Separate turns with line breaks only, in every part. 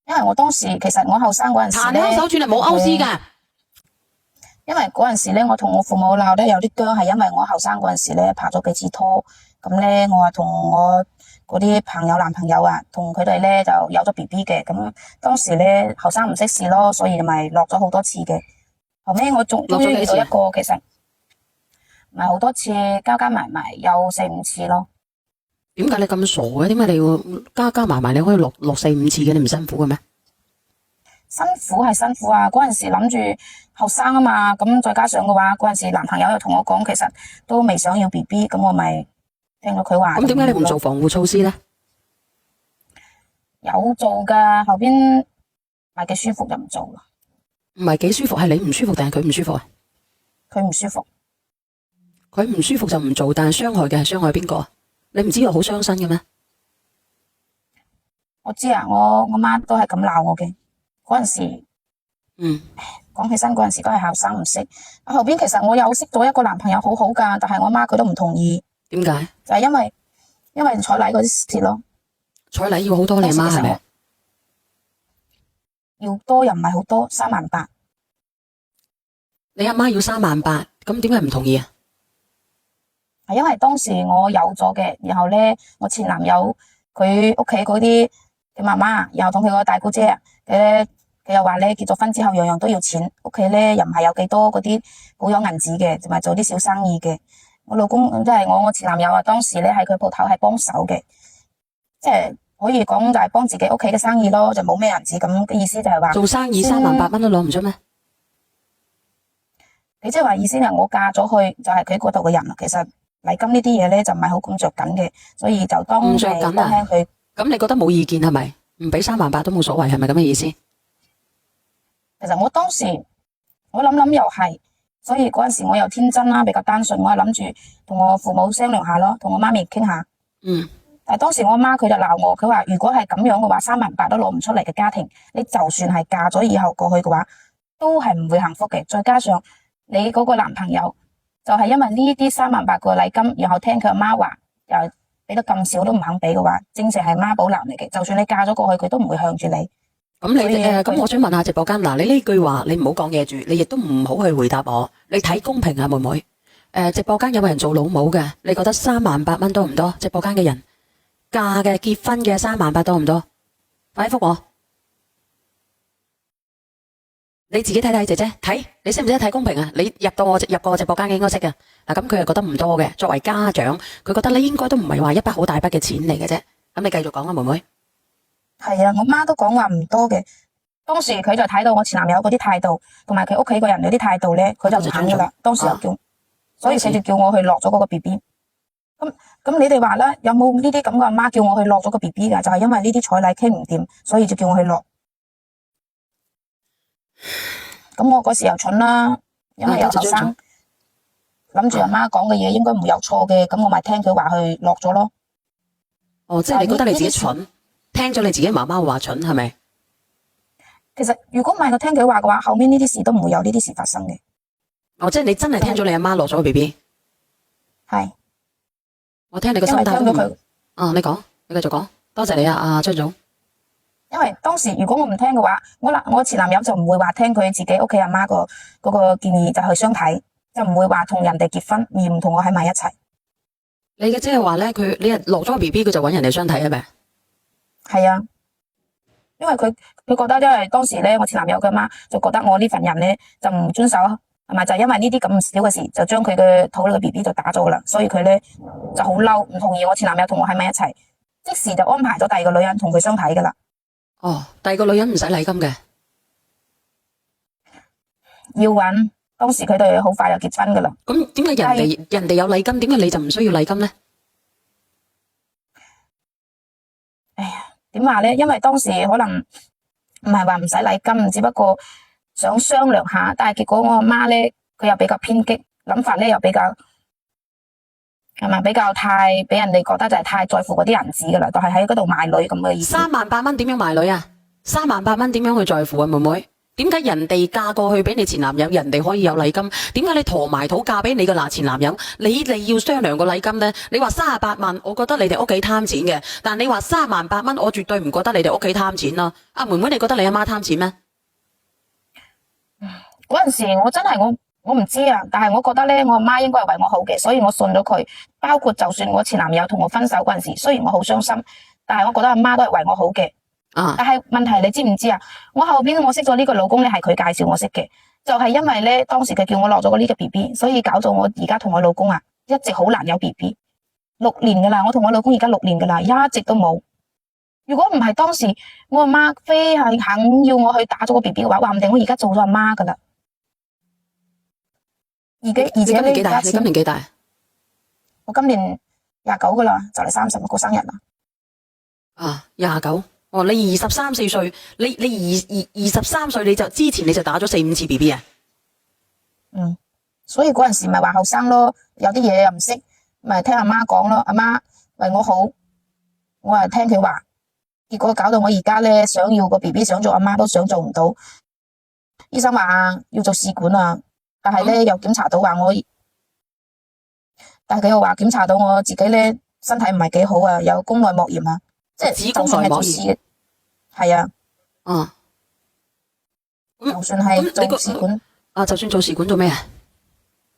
因為我當時其實我後生嗰陣時咧，
彈鈎手串係冇勾絲㗎。
因為嗰陣時咧，我同我父母鬧咧有啲僵，係因為我後生嗰陣時咧拍咗幾次拖，咁咧我話同我嗰啲男朋友啊，同佢哋咧就有咗 BB 嘅，咁當時咧後生唔識事咯，所以咪落咗好多次嘅。後尾我終於遇到一個，其實唔係好多次，加埋有4-5次咯。
點解你咁傻嘅？點解你要加埋你可以落4-5次嘅？你唔辛苦嘅咩？
辛苦係辛苦啊！嗰陣時諗住後生啊嘛，咁再加上嘅話，嗰陣時男朋友又同我講，其實都未想要 BB，咁我咪聽咗佢話。
咁點解你唔做防護措施咧？
有做噶，後邊唔係幾舒服就唔做啦。
唔係幾舒服，係你唔舒服定係佢唔舒服啊？
佢唔舒服。
佢唔舒服就唔做，但係傷害嘅係傷害邊個啊？你唔知道好傷身嘅咩？
我知啊，我媽都係咁鬧我嘅。嗰陣時，講起身嗰陣時都係後生唔識。後邊其實我有識咗一個男朋友好好噶，但係我媽佢都唔同意。
點解？
就係因為彩禮嗰啲事咯。
彩禮要好多，你媽係咪？
要多又唔係好多，38000。
你阿媽要38000，咁點解唔同意啊？
係因為當時我有咗嘅，然後咧我前男友佢屋企嗰啲嘅媽媽，然後同佢個大姑姐啊，佢又話咧結咗婚之後樣樣都要錢，屋企咧又唔係有幾多嗰啲好有銀紙嘅，同埋做啲小生意嘅。我老公即係我前男友啊，當時咧喺佢鋪頭係幫手嘅，即係可以講就係幫自己屋企嘅生意咯，就冇咩銀紙咁嘅意思，就係話
做生意38000都攞唔出咩？
你即係話意思係我嫁咗去就係佢嗰度嘅人啦，其實禮金呢啲嘢咧就唔係好咁着緊嘅，所以就當
唔着緊啊。
佢。
咁你覺得冇意見係咪？唔俾38000都冇所謂，係咪咁嘅意思？
其實我當時我諗又係，所以嗰陣時我又天真啦，比較單純，我係諗住同我父母商量下咯，同我媽咪傾下。但係當時我媽佢就鬧我，佢話如果係咁樣嘅話，38000都攞唔出嚟嘅家庭，你就算係嫁咗以後過去嘅話，都係唔會幸福嘅。再加上你嗰個男朋友就係因為呢啲38000個禮金，然後聽佢阿媽話又俾得咁少都唔肯俾嘅話，正正係媽寶男嚟嘅。就算你嫁咗過去，佢都唔會向住你。
咁我想問下直播間，嗱，你呢句話你唔好講嘢住，你亦都唔好去回答我，你睇公平啊，妹妹。直播間有冇人做老母嘅？你覺得38000多唔多？直播間嘅人嫁嘅結婚嘅38000多唔多？快啲覆我。你自己睇睇，姐姐睇，你識唔識得睇公平啊？你入過我直播間嘅應該識嘅。嗱，咁佢又覺得唔多嘅，作為家長，佢覺得你應該都唔係話一筆好大筆嘅錢嚟嘅啫。咁你繼續講啊，妹妹。
係啊，我媽都講話唔多嘅。當時佢就睇到我前男友嗰啲態度，同埋佢屋企個人嗰啲態度咧，佢就唔肯噶啦。當時又叫，所以佢就叫我去落咗嗰個 BB。咁你哋話啦，有冇呢啲咁嘅阿媽叫我去落咗個 BB 噶？就係因為呢啲彩禮傾唔掂，所以就叫我去落。咁我嗰時又蠢啦，因為又後生，諗住阿媽講嘅嘢應該唔會有錯嘅，咁我咪聽佢話去落咗咯。
哦，即係你覺得你自己蠢，聽咗你自己媽媽話蠢係咪？
其實如果唔係我聽佢話嘅話，後面呢啲事都唔會有呢啲事發生嘅。
哦，即係你真係聽咗你阿媽落咗個 BB。係。我聽你個心態都唔。你講，你繼續講。多謝你啊，阿張總。
因為當時如果我唔聽嘅話，我前男友就唔會話聽佢自己屋企阿媽嗰個建議就去相睇，就唔會話同人哋結婚而唔同我喺埋一齊。
你嘅即係話咧，你落咗個 BB，佢就揾人哋相睇係咪？
係啊，因為佢覺得，因為當時咧，我前男友嘅媽就覺得我呢份人咧就唔遵守，係咪？就因為呢啲咁少嘅事，就將佢嘅肚裏嘅 BB 就打咗啦，所以佢咧就好嬲，唔同意我前男友同我喺埋一齊，即時就安排咗第二個女人同佢相睇噶啦。
哦，第二個女人唔使禮金嘅，
要搵。當時佢哋好快就結婚噶啦。
咁點解人哋有禮金，點解你就唔需要禮金呢？
哎呀，點話咧？因為當時可能唔係話唔使禮金，只不過想商量下，但係結果我阿媽咧，佢又比較偏激，諗法咧又比較係咪比較太俾人哋覺得就係太在乎嗰啲銀紙噶啦，就係喺嗰度賣女咁嘅意思。
38000點樣賣女啊？38000點樣去在乎啊，妹妹？點解人哋嫁過去俾你前男友，人哋可以有禮金？點解你陀埋肚嫁俾你個前男友，你要商量個禮金呢？你話38萬，我覺得你哋屋企貪錢嘅，但你話38000蚊，我絕對唔覺得你哋屋企貪錢啦。阿妹妹，你覺得你阿媽貪錢咩？
嗰陣時我真係我唔知啊，但係我覺得咧，我阿媽應該係為我好嘅，所以我信咗佢。包括就算我前男友同我分手嗰陣時，雖然我好傷心，但係我覺得阿媽都係為我好嘅。但係問題你知唔知啊？我後邊我識咗呢個老公咧，係佢介紹我識嘅，就係因為咧當時佢叫我落咗呢個 BB， 所以搞到我而家同我老公啊一直好難有 BB， 6年噶啦，我同我老公而家6年噶啦，一直都冇。如果唔係當時我阿媽非係肯要我去打咗個 BB 嘅話唔定我而家做咗阿媽噶啦。而且
你今年幾大？你今年幾大？
我今年29噶啦，就嚟30過生日啦。
29。哦，你23、4歲，你23歲你就之前你就打咗4、5次 BB 啊？
所以嗰陣時咪話後生咯，有啲嘢又唔識，咪聽阿媽講咯。阿媽為我好，我係聽佢話，結果搞到我而家咧想要個 BB， 想做阿媽都想做唔到。醫生話要做試管啊，但係咧又檢查到話但係佢又話檢查到我自己咧身體唔係幾好啊，有宮內膜炎啊，即係
子宮內膜炎。
係啊，就算係做試管，
就算做試管做咩啊？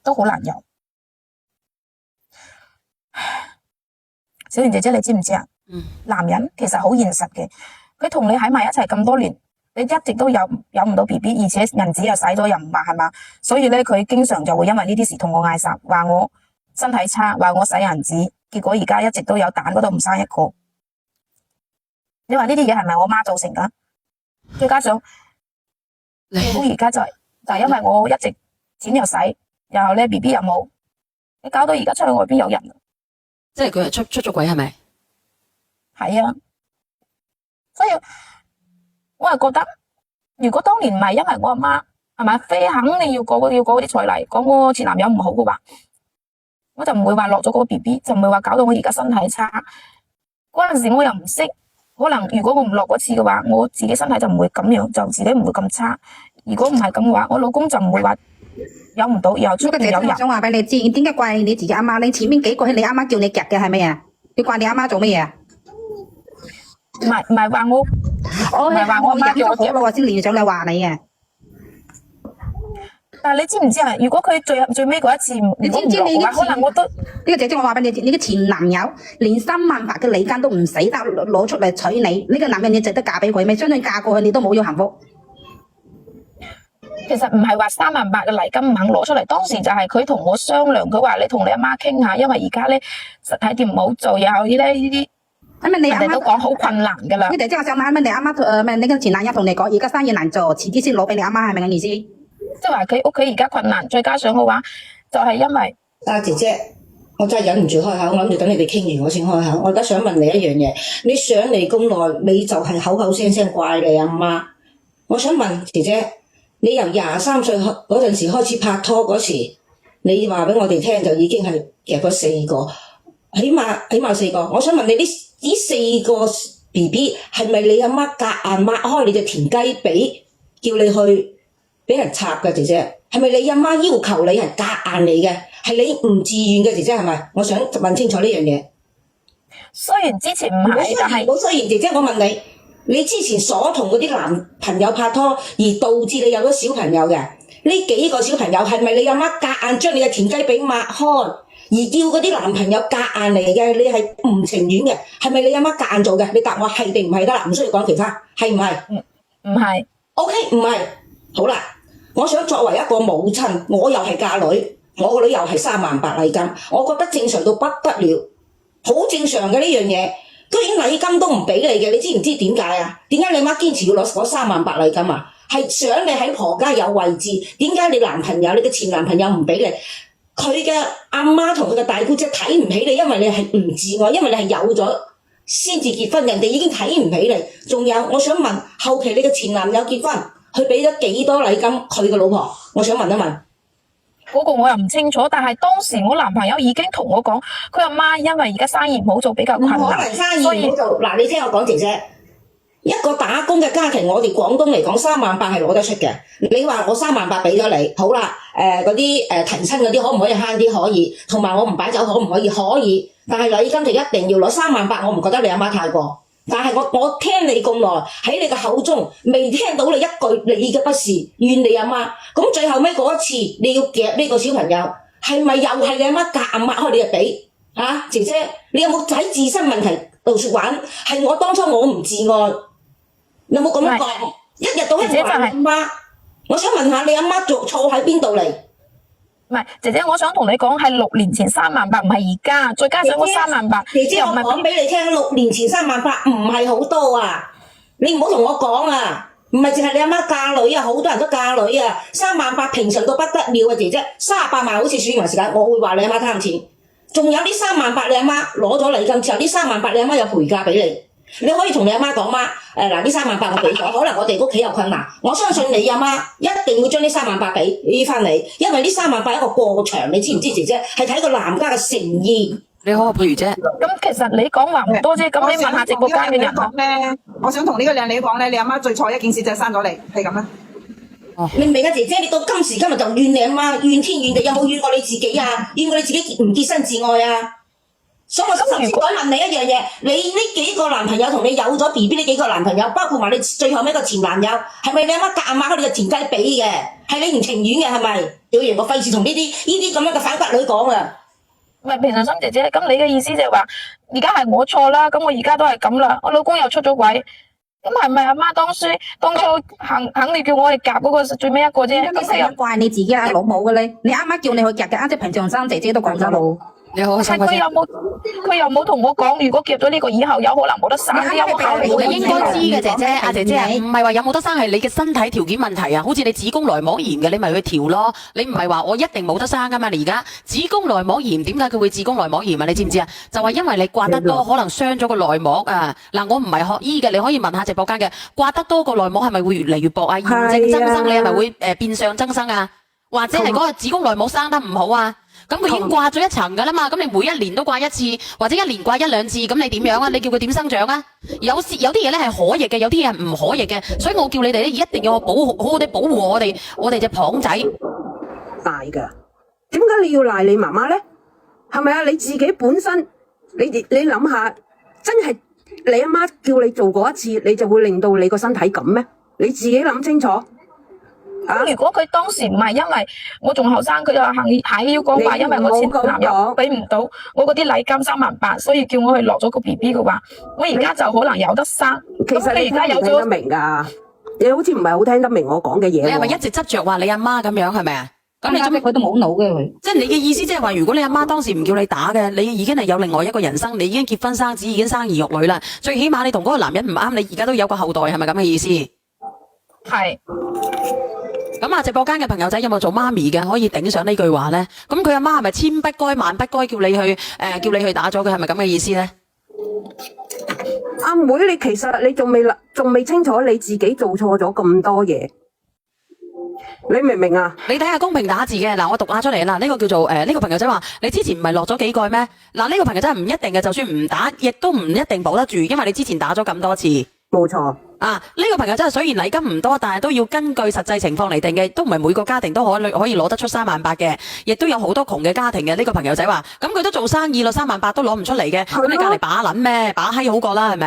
都好難有。小賢姐姐，你知唔知啊？男人其實好現實嘅，佢同你喺埋一齊咁多年，你一直都有唔到 BB， 而且銀紙又使咗又唔還係嘛，所以咧佢經常就會因為呢啲事同我嗌霎，話我身體差，話我使銀紙，結果而家一直都有蛋嗰度唔生一個。你話呢啲嘢係咪我媽造成噶？再加上結果而家就係因為我一直錢又使，然後咧 BB 又冇，你搞到而家出去外邊有人，
即係佢係出咗軌係咪？
係啊，所以我係覺得，如果當年唔係因為我阿媽係咪非肯定要過嗰啲彩禮，講我前男友唔好嘅話，我就唔會話落咗嗰個 BB， 就唔會話搞到我而家身體差。嗰陣時我又唔識。可能如果我唔落嗰次嘅話，我自己身體就唔會咁樣，就自己唔會咁差。如果唔係咁嘅話，我老公就唔會話有唔到，又出邊有人。
我想話俾你知，點解怪你自己阿媽？你前面幾個係你阿媽叫你夾嘅係咪啊？你怪你阿媽做乜嘢啊？
唔係話我，唔係話我阿媽叫我夾
咯，我先聯想你話你嘅。
但係你知唔知啊？如果佢最尾嗰一次
你知唔知你
可能我都
呢個姐姐，我話俾你知，你嘅前男友連38000嘅禮金都唔使得攞出嚟娶你，呢個男人你值得嫁俾佢咩？相信嫁過去你都冇咗幸福。
其實唔係話38000嘅禮金唔肯攞出嚟，當時就係佢同我商量，佢話你同你阿媽傾下，因為而家咧實體店唔好做，然後呢啲
你阿媽
都講好困難噶啦。
你姐姐我想問你阿媽你個前男友同你講，而家生意難做，遲啲先攞俾你阿媽，係咪咁意思？
即係話佢屋企而家困難，再加上嘅話，就係因為
姐姐，我真係忍唔住開口，我諗住等你哋傾完我先開口。我而家想問你一樣嘢，你上嚟咁耐，你就係口口聲聲怪你阿媽。我想問姐姐，你由23歲嗰陣時開始拍拖嗰時，你話俾我哋聽就已經係夾咗4個，起碼4個。我想問你呢4個 BB 係咪你阿媽夾硬擘開你隻田雞髀，叫你去俾人插嘅姐姐？係咪你阿媽要求你係夾硬嚟嘅？係你唔自願嘅姐姐係咪？我想問清楚呢樣嘢。
雖然之前唔係，但係
雖然姐姐，我問你，你之前所同嗰啲男朋友拍拖，而導致你有咗小朋友嘅呢幾個小朋友，係咪你阿媽夾硬將你嘅田雞髀擘開，而叫嗰啲男朋友夾硬嚟嘅？你係唔情願嘅？係咪你阿媽夾硬做嘅？你答我係定唔係得啦？唔需要講其他，係唔係？
唔係。
OK， 唔係。好啦，我想作為一個母親，我又係嫁女，我個女又係38000禮金，我覺得正常到不得了，好正常嘅呢樣嘢。居然禮金都唔俾你嘅，你知唔知點解啊？點解你媽堅持要攞38000禮金啊？係想你喺婆家有位置。點解你男朋友、你嘅前男朋友唔俾你？佢嘅阿媽同佢嘅大姑姐睇唔起你，因為你係唔自愛，因為你係有咗先至結婚，人哋已經睇唔起你。仲有，我想問，後期你嘅前男友結婚，佢俾咗幾多禮金佢嘅老婆？我想問一問。
嗰個我又唔清楚，但係當時我男朋友已經同我講，佢阿媽因為而家生意唔好做，比較困難，
唔可能生意唔好做。嗱，你聽我講姐姐，一個打工嘅家庭，我哋廣東嚟講38000係攞得出嘅。你話我38000俾咗你，好啦，嗰啲提親嗰啲可唔可以慳啲？可以，同埋我唔擺酒可唔可以？可以，但係禮金就一定要攞38000，我唔覺得你阿媽太過。但係我聽你咁耐，喺你嘅口中未聽到你一句你嘅不是怨你阿媽，咁最後尾嗰一次你要夾呢個小朋友，係咪又係你阿媽夾硬抹開你嘅髀？啊，姐姐，你有冇喺自身問題度玩？係我當初我唔自愛。你有冇咁樣講？一日到黑話你媽，我想問下你阿媽做錯喺邊度嚟？
唔係，姐姐，我想同你講係6年前38000，唔係而家，再加上嗰38000，
姐姐，我講俾你聽，6年前38000唔係好多啊！你唔好同我講啊！唔係淨係你阿媽嫁女啊，好多人都嫁女啊！38000平常到不得了啊，姐姐，38萬好似算完時間，我會話你阿媽貪錢。仲有呢38000，你阿媽攞咗禮金之後，呢38000你阿媽有賠價俾你。你可以同你阿媽講媽，嗱呢38000我俾咗，可能我哋屋企有困難，我相信你阿媽一定會將呢38000俾翻你，因為呢38000一個過場，你知唔知姐姐係睇個男家嘅誠意。
你好，譬如啫。
咁其實你講話唔多啫，咁你問下直播間嘅人啊。
我想同呢個靚女講咧，你阿媽最錯一件事就係生咗你，係咁啦。
你唔明啊，姐姐，你到今時今日就怨你阿媽，怨天怨地，有冇怨過你自己啊？怨過你自己唔潔身自愛啊？所以我首先想問你一樣嘢，你呢幾個男朋友同你有咗 BB 呢幾個男朋友，包括埋你最後尾個前男友，係咪你阿媽夾硬抹開你嘅田雞髀嘅？係你唔情願嘅係咪？小賢，我費事同呢啲咁樣嘅反骨女講啊！
唔係平常心姐姐，咁你嘅意思就係話，而家係我錯啦，咁我而家都係咁啦，我老公又出咗軌，咁係咪阿媽當初肯定叫我哋夾嗰個最尾一個啫？
咁成日怪你自己阿老母嘅咧，你啱啱叫你去夾嘅，啱先平常心姐姐都講咗冇。
你好，
但佢又冇同我講，如果夾咗呢個以後有可能冇得生，有冇考慮過？
你應該知嘅，姐姐，阿姐姐啊，唔係話有冇得生，係你嘅身體條件問題啊。好似你子宮內膜炎嘅，你咪去調咯。你唔係話我一定冇得生噶嘛？你而家子宮內膜炎點解佢會子宮內膜炎啊？你知唔知啊？就係因為你刮得多，可能傷咗個內膜啊。嗱，我唔係學醫嘅，你可以問下直播間嘅，刮得多個內膜係咪會越嚟越薄啊？炎症增生，你係咪會變相增生啊？或者係嗰個子宮內膜生得唔好啊？咁佢已經掛咗一層噶啦嘛，咁你每一年都掛一次，或者一年掛1-2次，咁你點樣啊？你叫佢點生長啊？有啲嘢咧係可逆嘅，有啲嘢係唔可逆嘅，所以我叫你哋咧一定要好好地保護我哋隻蚌仔。
賴噶，點解你要賴你媽媽咧？係咪啊？你自己本身，你諗下，真係你阿媽叫你做過一次，你就會令到你個身體咁咩？你自己諗清楚。
如果佢當時唔係因為我仲後生，佢就係要講話，因為我前男友俾唔到我嗰啲禮金38000，所以叫我去落咗個 BB 嘅話，我而家就可能有得生。
其實你而家有聽得明㗎，你好似唔係好聽得明我講嘅嘢。
你係咪一直執着話你阿媽咁樣係咪啊？咁你做咩
佢都冇腦嘅佢？
即係你嘅意思，即係話如果你阿媽當時唔叫你打嘅，你已經係有另外一個人生，你已經結婚生子，已經生兒育女啦。最起碼你同嗰個男人唔啱，你而家都有個後代，係咪咁嘅意思？
係。
咁啊，直播間嘅朋友仔有冇做媽咪嘅可以頂上呢句話咧？咁佢阿媽係咪千不該萬不該叫你去打咗佢？係咪咁嘅意思咧？
阿妹，你其實你仲未清楚你自己做錯咗咁多嘢，你明唔明啊？
你睇下公平打字嘅嗱，我讀下出嚟啦。呢個叫做呢個朋友仔話：你之前唔係落咗幾蓋咩？嗱，呢個朋友仔唔一定嘅，就算唔打，亦都唔一定保得住，因為你之前打咗咁多次。
冇錯。
啊！呢個朋友真係雖然禮金唔多，但係都要根據實際情況嚟定嘅，都唔係每個家庭都可以攞得出38000嘅，亦都有好多窮嘅家庭嘅。呢個朋友仔話：咁佢都做生意咯，38000都攞唔出嚟嘅，咁你隔籬把撚咩？把閪好過啦，係咪？